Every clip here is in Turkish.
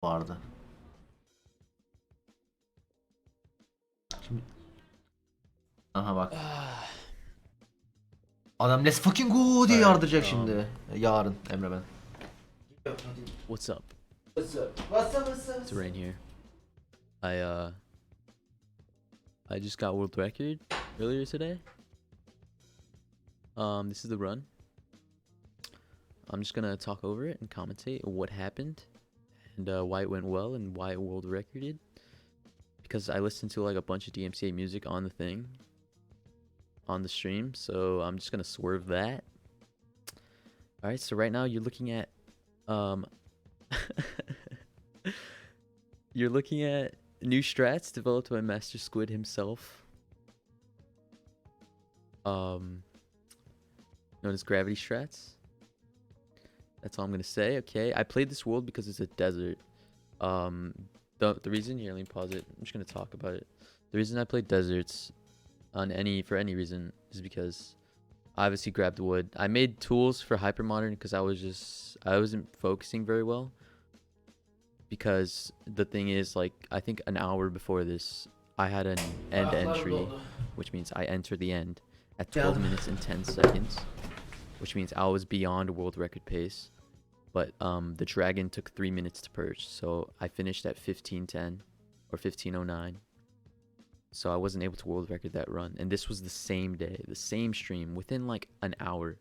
vardı. Şimdi aha bak. Adam let's fucking go diye yardıracak şimdi. Yarın Emre ben. What's up? What's up? What's up? What's up? It's Rain here. I just got world record earlier today. This is the run. I'm just gonna talk over it and commentate what happened and why it went well and why it world recorded. Because I listened to like a bunch of DMCA music on the thing, on the stream, so I'm just gonna swerve that. Alright, so right now you're looking at you're looking at new strats developed by Master Squid himself, known as gravity strats. That's all I'm gonna say. Okay, I played this world because it's a desert. The reason here, let me pause it. I'm just gonna talk about it. The reason I played deserts for any reason is because I obviously grabbed wood. I made tools for hypermodern because I wasn't focusing very well. Because the thing is, like, I think an hour before this, I had an end entry, which means I entered the end at 12 minutes and 10 seconds, which means I was beyond world record pace. But the dragon took 3 minutes to purge, so I finished at 15:10 or 15:09. So I wasn't able to world record that run, and this was the same day, the same stream. Within like an hour,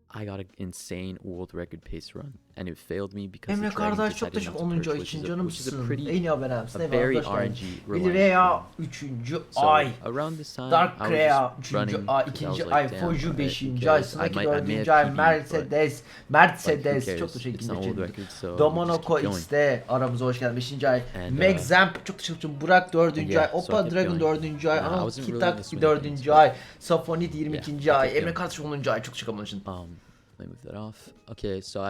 I got an insane world record pace run, and it failed me because Emre the dragon kardeş çok decided teşekkür not to 10. purge, ay which için is a canımsın. pretty En iyi abonemsin. a very Eyvallah. RNG BİTİREN reliant. 3. So ay. around this time, Dark I was Crea just 3. running ay, 'cause I was 2. like, ay, damn, Foju alright, 5. who ay, cares? Snaki I may 4. have ay, PB, but Mercedes, like, who cares? çok teşekkür It's not world ederim. record, so we'll just Domonoko keep going. X'de aramıza hoş geldin 5. ay. And, Megzamp çok teşekkür ederim. Burak 4. yeah, ay. so I Opa kept Dragon going. 4. ay. I Anıl wasn't really in the Kitak swing of 4. things, ay. Safonit 22. yeah, I ay. kept Emre going. kardeş 10. ay. Çok teşekkür ederim. Let me move that off. Okay, so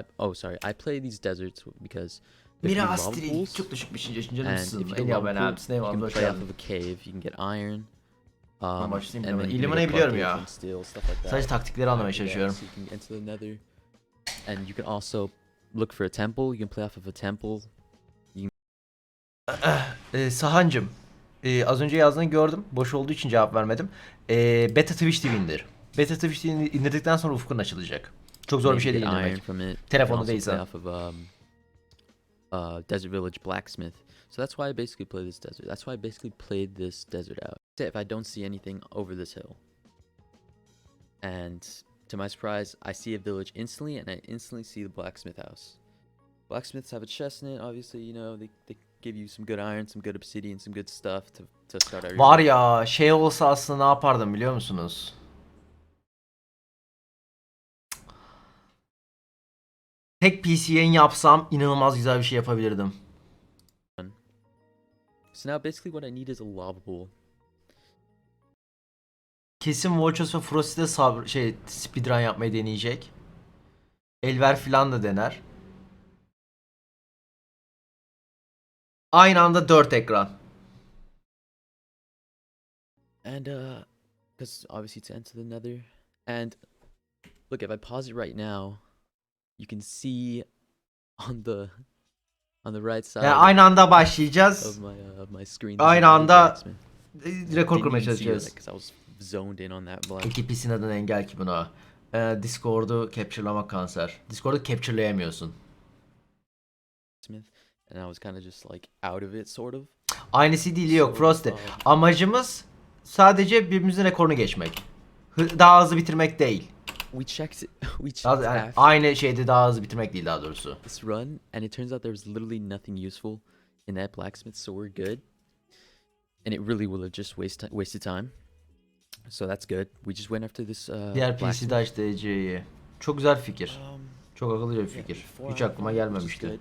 I play these deserts because Mira lava Astrid pools, çok teşekkür 5. yaşın and canımsın. if you En get iyi lava pool, abonemsin. you Eyvallah can hoş play off geldin. of a cave. You can get iron. Başlayayım And hemen. then you can İlimanayı get biliyorum bucket ya. from steel, stuff like that. Sadece taktikleri anlamaya After that, çalışıyorum. so you can get into the nether, and you can also look for a temple. You can play off of a temple. Sahancım, az önce yazdığını gördüm. Boş olduğu için cevap vermedim. Beta Twitch TV indir. Beta Twitch TV indirdikten sonra ufkun açılacak. Çok zor bir şey değil Get iron indirmek. from it. You can Telefonda also play değilse. off of Desert Village Blacksmith. So that's why I basically play this desert. That's why I basically played this desert out. If I don't see anything over this hill, and to my surprise, I see a village instantly, and I instantly see the blacksmith house. Blacksmiths have a chest in it. Obviously, you know they give you some good iron, some good obsidian, some good stuff to start out. Var ya, şey olsa aslında ne yapardım biliyor musunuz? Tek PC yayın yapsam inanılmaz güzel bir şey yapabilirdim. So now basically what I need is a lava pool. Kesin Volchos ve Frosty de speedrun yapmayı deneyecek. Elver filan da dener. Aynı anda 4 ekran. And because obviously to enter the nether, and look, if I pause it right now, you can see on the right side Yani aynı anda başlayacağız. of my screen. Aynı anda rekor kurmaya çalışacağız. Because I was zoned in on that block. Peki PC'nin adına engel ki buna? Discord'u capture'lamak kanser. Discord'u capture'layamıyorsun. And I was kind of just like out of it, sort of. Aynı CD'li yok Frosty. Amacımız sadece birbirimizin rekorunu geçmek. Daha hızlı bitirmek değil. We checked Yani aynı şeyde daha hızlı bitirmek değil daha doğrusu. this run, and it turns out there was literally nothing useful in that blacksmith, so we're good. And it really will have just wasted time. So that's good. We just went after this Diğer blacksmith. PC'de aç DC'yi. Çok güzel fikir. Çok akıllıca bir Yeah, fikir. four Hiç iron aklıma farm, which is gelmemişti. good.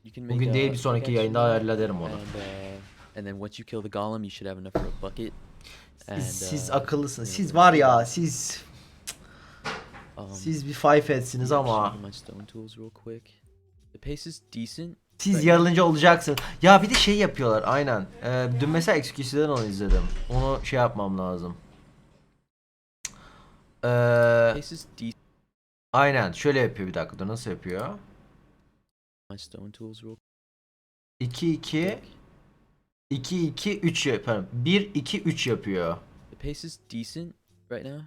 You can make Bugün değil bir a sonraki pickaxe yayında from that, hallederim onu. and then once you kill the golem, you should have enough for a bucket. And, Siz akıllısınız. you Siz know, var ya siz bir five etsiniz I'm just ama checking my stone tools real quick. The pace is decent. siz yarılınca olacaksınız. Ya bir de şey yapıyorlar aynen. Dün mesela Excuse'den onu izledim. Onu şey yapmam lazım. Pace is decent. Aynen şöyle yapıyor bir dakika dur nasıl yapıyor? my stone tools real 2 2 2 2 3 yapıyor. 1 2 3 yapıyor. The pace is decent right now.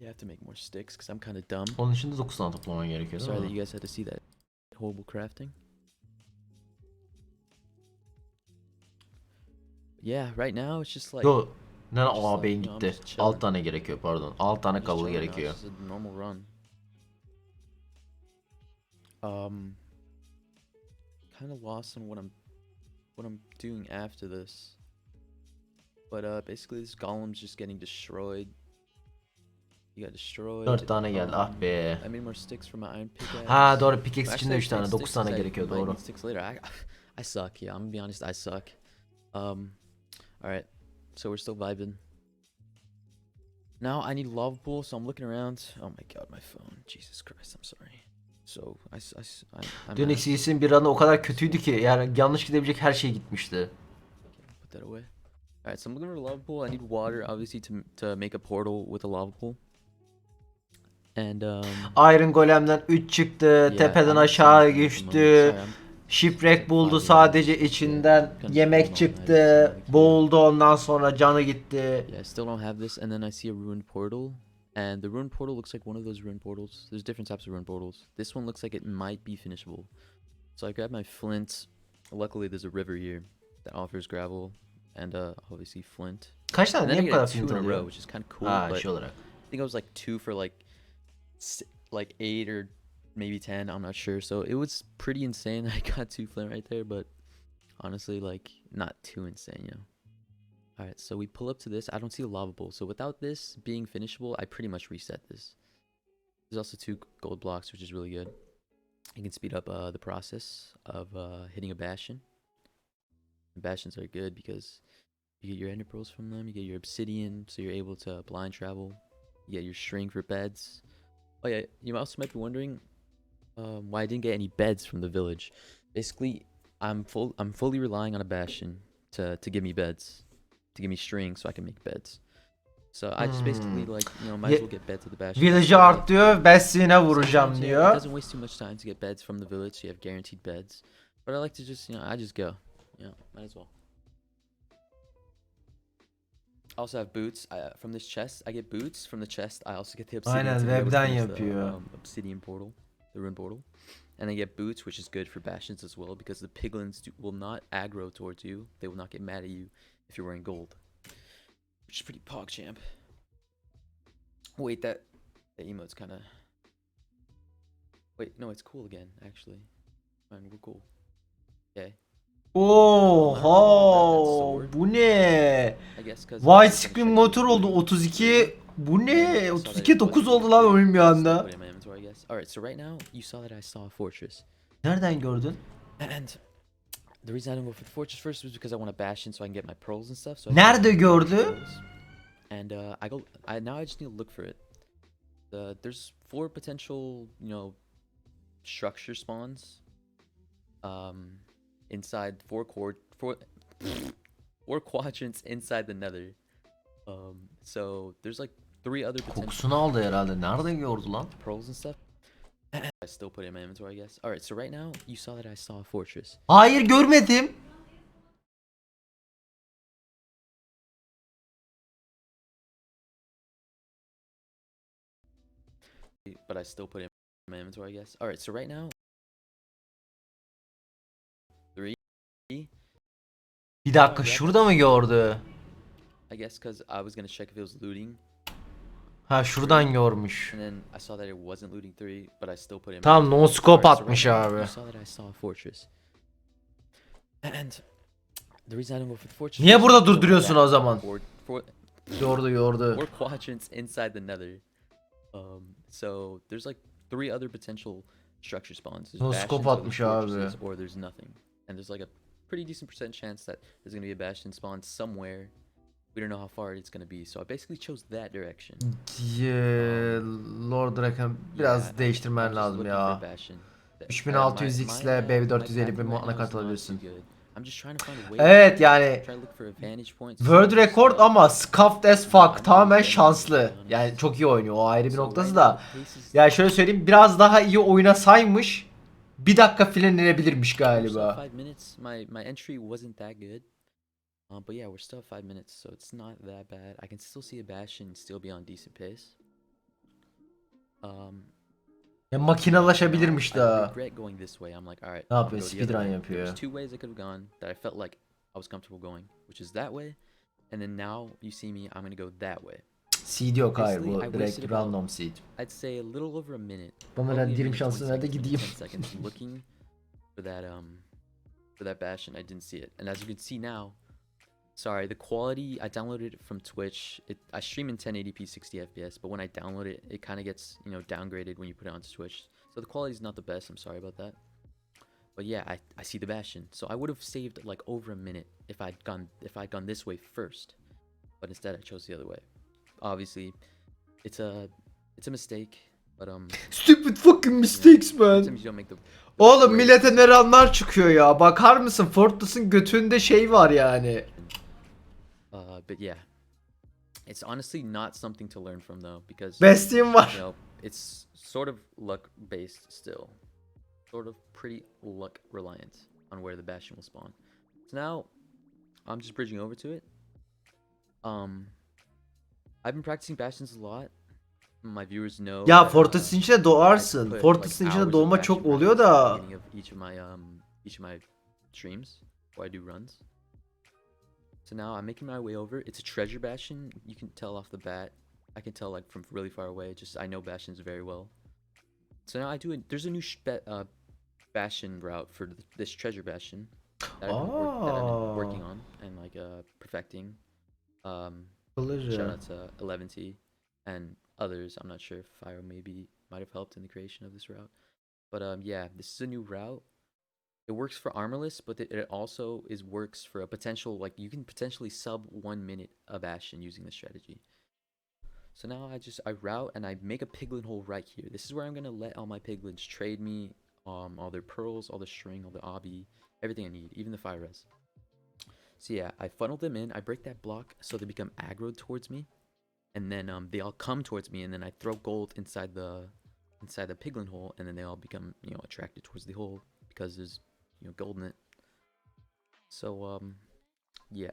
You have to make more sticks because I'm kind of dumb. Onun için de 9 tane toplaman gerekiyor. Sorry that you guys had to see that horrible crafting. Yeah, right now it's just like. Yo, ne just aa like, beyin you know, I'm gitti. just chilling. 6 tane gerekiyor pardon. 6 tane Just kablo chilling now, gerekiyor. it's just a normal run. Kind of lost on what I'm doing after this. But basically this golem's just getting destroyed. He got destroyed. 4 tane geldi ah be. I made more sticks for my iron pickaxe. Ha doğru pickaxe için de Actually, 3 tane 9 tane I gerekiyor might doğru. need sticks later. I suck. Yeah, I'm gonna be honest. I suck. All right. So we're still vibing. Now I need lava pool, so I'm looking around. Oh my god, my phone. Jesus Christ, I'm sorry. So I'm Dün X'in bir anı o kadar kötüydü ki yani yanlış gidebilecek her şey gitmişti. put that away. All right, so I'm looking for a lava pool. I need water, obviously, to make a portal with a lava pool. And Iron Golem'den 3 çıktı, yeah, tepeden I'm aşağı sorry, düştü. I'm Shipwreck buldu sadece içinden. Yemek çıktı, boğuldu ondan sonra canı gitti. Yeah, I still don't have this. And then I see a ruined portal. And the ruined portal looks like one of those ruined portals. There's different types of ruined portals. This one looks like it might be finishable. So I grabbed my flint. Luckily there's a river here that offers gravel and obviously flint. Kaç tane And then niye I bu get kadar a 2 flint in a row, alıyor? which is kind of cool. Ha But şey olarak. I think I was like 2 for like 8 or maybe 10. I'm not sure. So it was pretty insane. I got 2 flint right there, but honestly, like not too insane, you know. All right, so we pull up to this. I don't see a lava bowl. So without this being finishable, I pretty much reset this. There's also 2 gold blocks, which is really good. You can speed up the process of hitting a bastion. And bastions are good because you get your ender pearls from them. You get your obsidian, so you're able to blind travel. You get your string for beds. Oh yeah, you also might be wondering why I didn't get any beds from the village. Basically, I'm fully relying on a bastion to give me beds, to give me string, so I can make beds. So I just basically like might as well get beds at the bastion. Village'ı art diyor, Bessin'e vuracağım Sometimes, diyor. it doesn't waste too much time to get beds from the village, so you have guaranteed beds. But I like to just I just go, might as well. I also have boots. From this chest, I get boots. From the chest, I also get the obsidian. Aynen, to be able to webden finish yapıyor. The obsidian portal, the rune portal. And I get boots, which is good for bastions as well, because the piglins will not aggro towards you. They will not get mad at you if you're wearing gold. Which is pretty pog champ. Wait, that emote's kind of... Wait, no, it's cool again, actually. Fine, we're cool. Okay. Oha, bu ne? I guess 'cause White screen motor oldu 32. Bu ne? 32 9 oldu lan oyun bir anda. Alright, so right now you saw that I saw a fortress. Nereden gördün? And the reason I didn't go for the fortress first was because I want a bastion so I can get my pearls and stuff. So Nerede gördü? And now I just need to look for it. There's 4 potential, structure spawns. Inside 4 quadrants inside the nether. So there's like 3 other potential Kokusunu aldı herhalde. Nerede gördü lan? pearls and stuff. I still put it in my inventory, I guess. Alright, so right now you saw that I saw a fortress. Hayır görmedim. But I still put it in my inventory, I guess. Alright, so right now 3. Bir dakika şurada mı gördü? I guess because I was gonna check if it was looting. Ha şuradan görmüş. And then I saw that it wasn't looting 3, but I still put it in my Tam no scope atmış abi. You saw that I saw a fortress. And the reason I didn't go for the fortress. Niye burada durduruyorsun o zaman? Four Yordu. quadrants inside the nether. So there's like 3 other potential structure spawns. There's No bastions, scope or there's atmış abi. fortresses, or there's nothing. And there's like a pretty decent percent chance that there's gonna be a bastion spawn somewhere. We don't know how far it's gonna be. So I basically chose that direction. Lord Draken biraz değiştirmen lazım ya. 3600X ile BB450 bir anakart alabilirsin. I'm just trying to find a way. Evet yani Try to look for a vantage point. world record ama scuffed as fuck, tamamen şanslı. Yani çok iyi oynuyor, o ayrı bir noktası da. Yani şöyle söyleyeyim, biraz daha iyi oynasaymış 1 dakika filan inebilirmiş galiba. 5 minutes. My entry wasn't that good. But yeah, we're still at 5 minutes, so it's not that bad. I can still see a bash and still be on decent pace. Ya makinalaşabilirmiş I daha. regret going this way. I'm like, all right. Ne I'm yapıyor? gonna go the other Speedrun way. yapıyor. There's 2 ways I could have gone that I felt like I was comfortable going, which is that way, and then now you see me, I'm gonna go that way. Seed yok, hayır, Basically, bu I direkt wasted random seed. I'd say a little over a minute. Bana probably a dilim minute, şansı 20 nerede seconds, gideyim. 10 seconds looking for that bash, and I didn't see it. And as you can see now, sorry, the quality, I downloaded it from Twitch. I stream in 1080p 60 FPS, but when I download it, it kind of gets, downgraded when you put it onto Twitch. So the quality is not the best. I'm sorry about that. But yeah, I see the Bastion. So I would have saved like over a minute if I'd gone this way first. But instead I chose the other way. Obviously, it's a mistake. But Stupid fucking mistakes man. sometimes you don't make the Oğlum great millete ne ranlar çıkıyor ya. Bakar mısın? Fortress'ın götünde şey var yani. But yeah, it's honestly not something to learn from though, because Bestiğim var. it's sort of luck based still, sort of pretty luck reliant on where the Bastion will spawn. So now I'm just bridging over to it. I've been practicing Bastions a lot. My viewers know. Ya that, Fortress'ın içine I doğarsın. put, Fortress'ın like, içine hours of doğma Bastion çok oluyor practice at the da. beginning of each of my streams where I do runs. So now I'm making my way over. It's a treasure bastion. You can tell off the bat. I can tell like from really far away. Just I know bastions very well. So now there's a new bastion route for this treasure bastion that I've been working on and like perfecting. Shout out to 11T and others. I'm not sure if Fire might have helped in the creation of this route. But yeah, this is a new route. It works for armorless, but it also works for a potential, like, you can potentially sub 1 minute a bastion using this strategy. So now I route and I make a piglin hole right here. This is where I'm gonna let all my piglins trade me all their pearls, all the string, all the obby, everything I need, even the fire res. So yeah, I funnel them in, I break that block so they become aggroed towards me, and then they all come towards me, and then I throw gold inside the piglin hole, and then they all become, attracted towards the hole because there's gold in it. So yeah,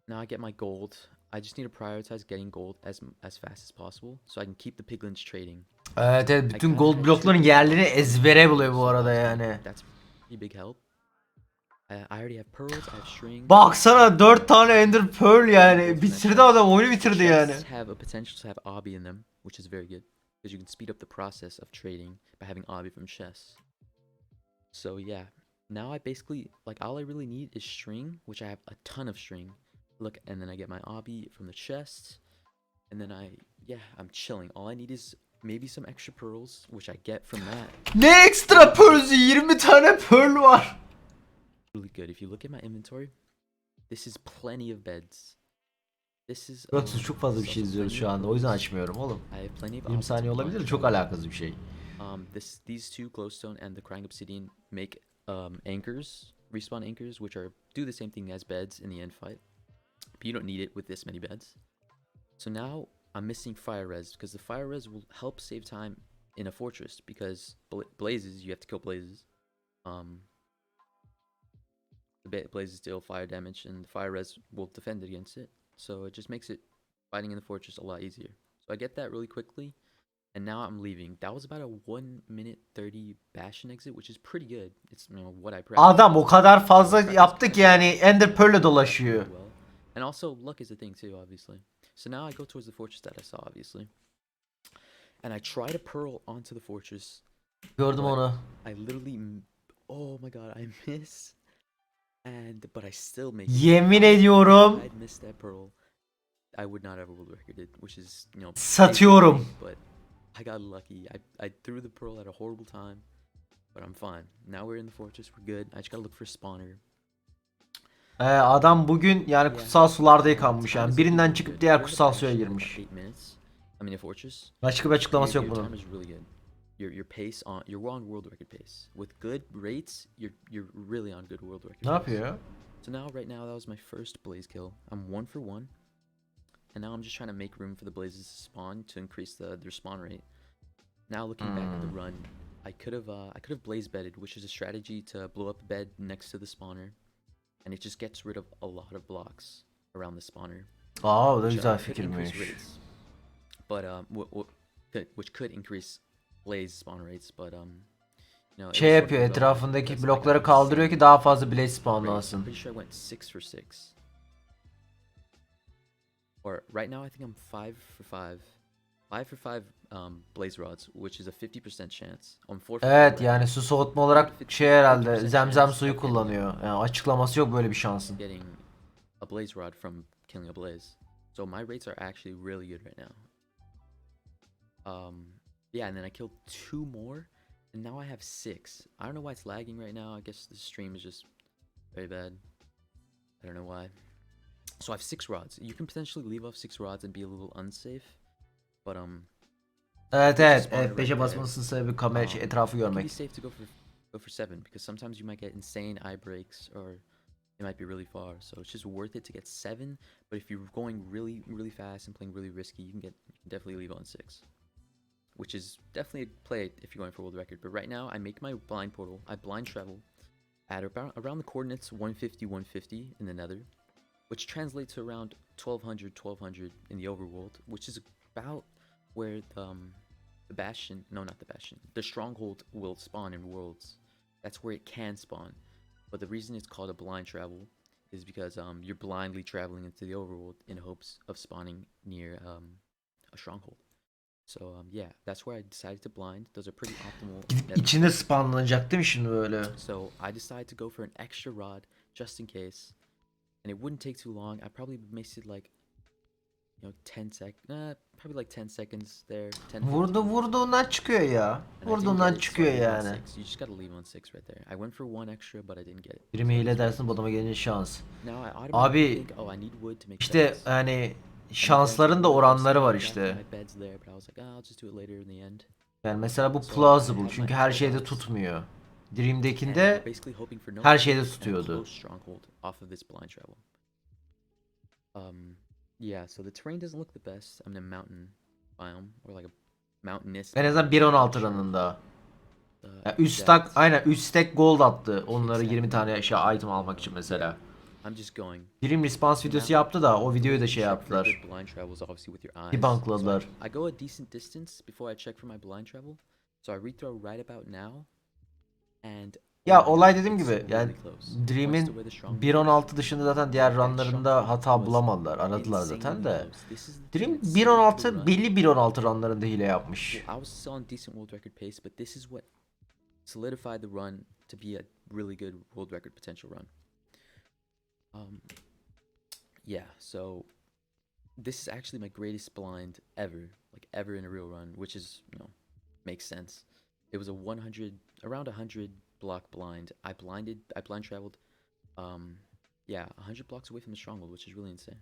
now I get my gold. I just need to prioritize getting gold as fast as possible so I can keep the piglins trading. Evet, bütün gold blokların yerlerini ezbere buluyor bu arada yani. That's pretty big help. I already have pearls, I have string. Baksana 4 tane ender pearl yani. Bitirdi adam, oyunu bitirdi yani. Chests have a potential to have obby in them, which is very good because you can speed up the process of trading by having obby from chests. So yeah, now I basically, like, all I really need is string, which I have a ton of string. Look, and then I get my obby from the chest, and then I'm chilling. All I need is maybe some extra pearls, which I get from that. Ne ekstra pearl'ü? 20 tane pearl var. Really good. If you look at my inventory, this is plenty of beds. This is Yoksa çok fazla bir şey izliyoruz şu anda, o yüzden açmıyorum oğlum. 20 saniye olabilir de çok alakasız bir şey. These two glowstone and the crying obsidian make anchors, respawn anchors, which do the same thing as beds in the end fight. But you don't need it with this many beds. So now I'm missing fire res because the fire res will help save time in a fortress because blazes, you have to kill blazes. The blazes deal fire damage and the fire res will defend against it. So it just makes it fighting in the fortress a lot easier. So I get that really quickly. And now I'm leaving. That was about a 1 minute 30 bastion exit, which is pretty good. It's what I practiced. Adam o kadar fazla yaptık yani, ender pearl'le dolaşıyor. And also luck is a thing too, obviously. So now I go towards the fortress that I saw, obviously. And I try to pearl onto the fortress. Gördüm onu. I literally, oh my god, I miss. But I still make it. Yemin ediyorum. I'd missed that pearl. I would not ever will record it, which is, Satıyorum. But I got lucky. I threw the pearl at a horrible time, but I'm fine. Now we're in the fortress. We're good. I just gotta look for a spawner. Adam bugün yani kutsal sularda yıkanmış yani. Birinden çıkıp diğer kutsal suya girmiş. Başka bir açıklaması yok bunun. your pace on you're on world record pace. With good rates, you're really on good world record Ne pace. yapıyor ya? So now right now that was my first blaze kill. I'm 1 for 1. And now I'm just trying to make room for the blazes to spawn to increase their spawn rate. Now looking back at the run, I could have blaze bedded, which is a strategy to blow up a bed next to the spawner, and it just gets rid of a lot of blocks around the spawner. Aa, o da Which, güzel could increase fikirmiş. rates. But which could increase blaze spawn rates, but you know, it Şey was yapıyor, working well etrafındaki because I blokları got kaldırıyor ki insane daha fazla blaze rate. I'm spawnlansın. pretty sure I went 6 for 6. Or right now I think I'm 5 for 5. 5 for 5 blaze rods, which is a 50% chance. On 4 for 4 Evet, right yani now. su soğutma olarak şey herhalde zemzem suyu kullanıyor. Yani açıklaması yok böyle bir şansın. Getting a blaze rod from killing a blaze. So my rates are actually really good right now. Yeah, and then I killed 2 more, and now I have 6. I don't know why it's lagging right now. I guess the stream is just very bad. I don't know why. So I have 6 rods. You can potentially leave off 6 rods and be a little unsafe. But Evet there's a evet, spawner F5'e right there. basmasının sebebi kamera etrafı It can be görmek. safe to go for 7 because sometimes you might get insane eye breaks or it might be really far. So it's just worth it to get 7. But if you're going really fast and playing really risky, you can definitely leave on 6, which is definitely a play if you're going for world record. But right now I make my blind portal. I blind travel at around the coordinates 150 in the nether, which translates to around 1200 in the overworld, which is about where the bastion, no, not the bastion, the stronghold will spawn in worlds. That's where it can spawn. But the reason it's called a blind travel is because you're blindly traveling into the overworld in hopes of spawning near a stronghold. So yeah, that's where I decided to blind. Those are pretty optimal. Gidip içinde spawnlanacak değil mi şimdi böyle? So I decided to go for an extra rod just in case, and it wouldn't take too long. I probably missed it like, you know, 10 sec, probably like 10 seconds there. 10, 15. Vurduğundan çıkıyor ya. And I didn't Vurduğundan get it, so I çıkıyor leave on yani. 6. You just gotta leave on 6 right there. I went for 1 extra, but I didn't get it. Biri mail edersin, bu adama gelince şans. Now I automatically Abi think, oh, I need wood to make işte beds. hani şansların da oranları var işte. My bed's there, but I was like, I'll just do it later in the end. Yani mesela bu plausible çünkü her şeyde tutmuyor. Dream'dekinde her şeyde tutuyordu. Yeah, so the terrain doesn't look the best. I'm in a mountain biome or like a mountainous. En azından 1.16 ranında. Yani 3 stack, aynen 3 stack gold attı onları 20 tane şey item almak için mesela. Dream response videosu yaptı da o videoyu da şey yaptılar. Debunkladılar. I go a decent distance before I check for my blind travel. So I rethrow right about now. And Ya olay dediğim gibi yani Dream'in 1.16 dışında zaten diğer runlarında hata bulamadılar. Aradılar zaten de. Dream 1.16 belli 1.16 runlarında hile yapmış. I was still on decent world record pace, but this is what solidified the run to be a really good world record potential run. Yeah, so this is actually my greatest blind ever, like ever in a real run, which is, you know, makes sense. It was a around 100 block blind. I blind traveled, yeah, 100 blocks away from the stronghold, which is really insane.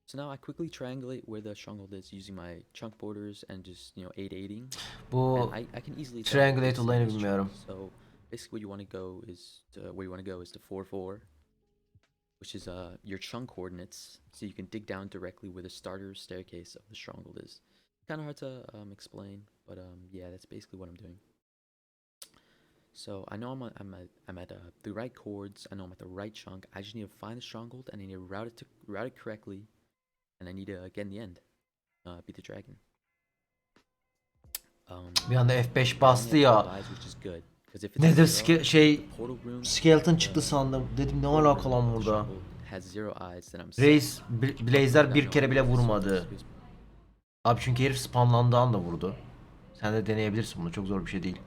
So now I quickly triangulate where the stronghold is using my chunk borders and just, you know, 8-8ing. Bu I can easily triangulate olayını bilmiyorum. So basically, where you want to go is to 4-4, which is your chunk coordinates, so you can dig down directly where the starter staircase of the stronghold is. Kind of hard to explain, but yeah, that's basically what I'm doing. So I know I'm at the right chords. I know I'm at the right chunk. I just need to find the stronghold and I need to route it correctly, and I need to get in the end, beat the dragon. Bir anda F5 bastı ya. Nedir skeleton çıktı sandım. Dedim ne alaka lan burada. Reis Blazer bir kere bile vurmadı. Abi çünkü herif spamlandığı anda vurdu. Sen de deneyebilirsin bunu, çok zor bir şey değil.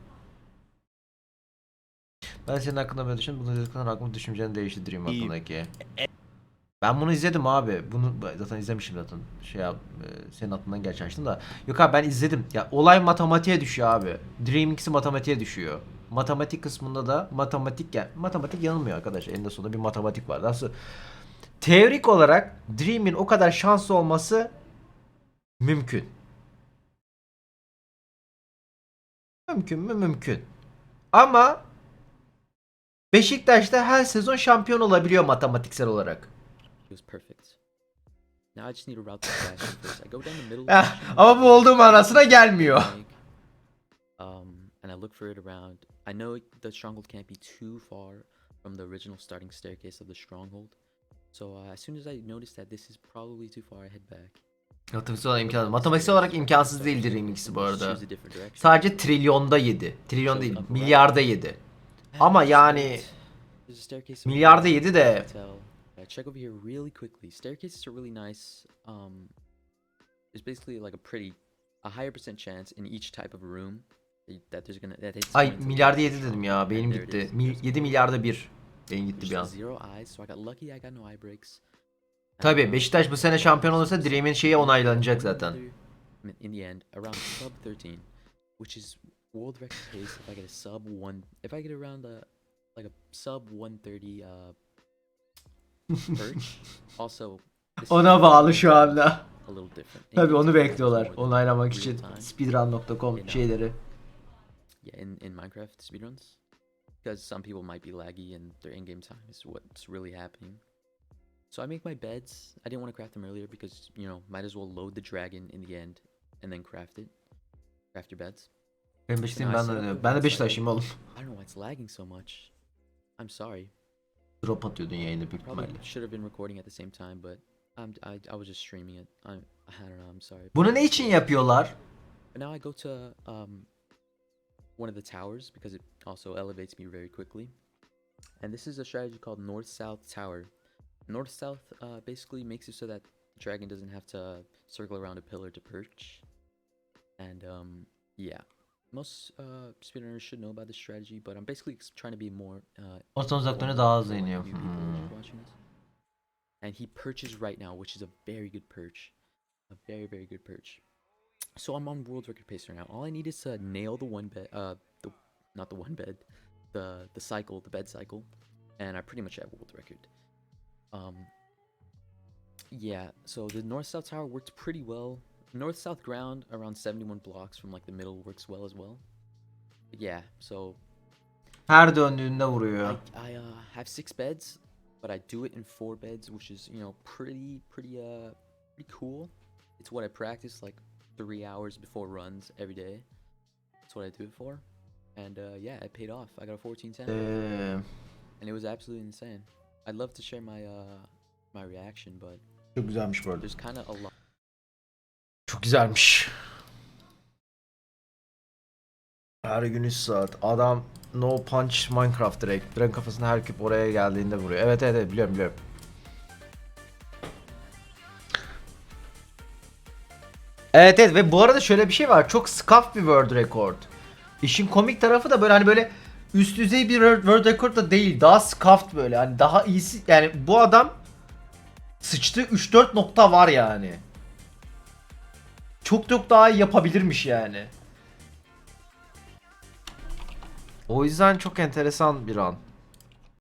Ben senin hakkında böyle düşündüm. Bunu dedikten sonra aklımın düşünceni değiştireyim hakkındaki. Ben bunu izledim abi. Bunu zaten izlemişim zaten. Senin aklından gerçi açtım da. Yok abi, ben izledim. Ya olay matematiğe düşüyor abi. Dream'inki matematiğe düşüyor. Matematik kısmında da matematik yanılmıyor arkadaşlar. Eninde sonunda bir matematik var. Nasıl teorik olarak Dream'in o kadar şanslı olması mümkün. Mümkün mü? Mümkün. Ama Beşiktaş'ta her sezon şampiyon olabiliyor matematiksel olarak. It was perfect. Now I just need to route the fashion first. I go down the middle. Ama bu olduğum manasına gelmiyor. And I look for it around. I know the stronghold can't be too far from the original starting staircase of the stronghold. So as soon as I notice that this is probably too far, I head back. Matematiksel olarak imkansız. Matematiksel olarak imkansız değildir remix'i bu arada. Sadece trilyonda 7. Trilyon değil, milyarda 7. Ama yani milyarda 7 de. Check over here really quickly. Staircases are really nice. There's basically like a higher percent chance in each type of room that there's gonna Ay milyarda 7 dedim ya. Beynim gitti. 7 milyarda 1. Beyin gitti bir an. Tabii Beşiktaş bu sene şampiyon olursa Dream'in şeyi onaylanacak zaten. In the end, around sub 13, which is world record pace if I get a sub 1, if I get around like a sub 130 perch. Also ona bağlı şu anda. A little different. Tabii onu bekliyorlar onaylamak için speedrun.com şeyleri. Yeah, in Minecraft speedruns, because some people might be laggy and their in-game time is what's really happening. So I make my beds. I didn't want to craft them earlier because, you know, might as well load the dragon in the end and then craft it. Craft your beds. Ben Beşiktaş'ım, ben de Beşiktaş'ım oğlum. I don't know why it's lagging so much. I'm sorry. Drop atıyordun yayında büyük ihtimalle. Should have been recording at the same time, but I was just streaming it. I don't know. I'm sorry. Bunu ne için yapıyorlar? Now I go to one of the towers because it also elevates me very quickly. And this is a strategy called North-South Tower. North-South basically makes it so that the dragon doesn't have to circle around a pillar to perch. And yeah, most speedrunners should know about this strategy, but I'm basically trying to be more ortadan uzaklarına daha hızlı iniyor. And he perches right now, which is a very good perch. A very, very good perch. So I'm on world record pace right now. All I need is to nail the one bed, not the one bed, the cycle, the bed cycle, and I pretty much have world record. Yeah, so the north-south tower worked pretty well. North-south ground around 71 blocks from like the middle works well as well. But yeah, so her döndüğünde vuruyor. I have 6 beds, but I do it in 4 beds, which is, you know, pretty cool. It's what I practice like 3 hours before runs every day. That's what I do it for. And yeah, it paid off. I got a 1410. And it was absolutely insane. I'd love to share my reaction, but çok güzelmiş bu arada. There's kind of a lot. Çok güzelmiş. Her gün 3 saat. Adam no punch Minecraft direkt. Direkt kafasına her küp oraya geldiğinde vuruyor. Evet biliyorum. Evet ve bu arada şöyle bir şey var. Çok scuff bir world record. İşin komik tarafı da böyle hani böyle üst düzey bir world record da değil. Daha scuffed böyle. Hani daha iyisi yani bu adam sıçtığı 3-4 nokta var yani. Çok daha iyi yapabilirmiş yani. O yüzden çok enteresan bir an.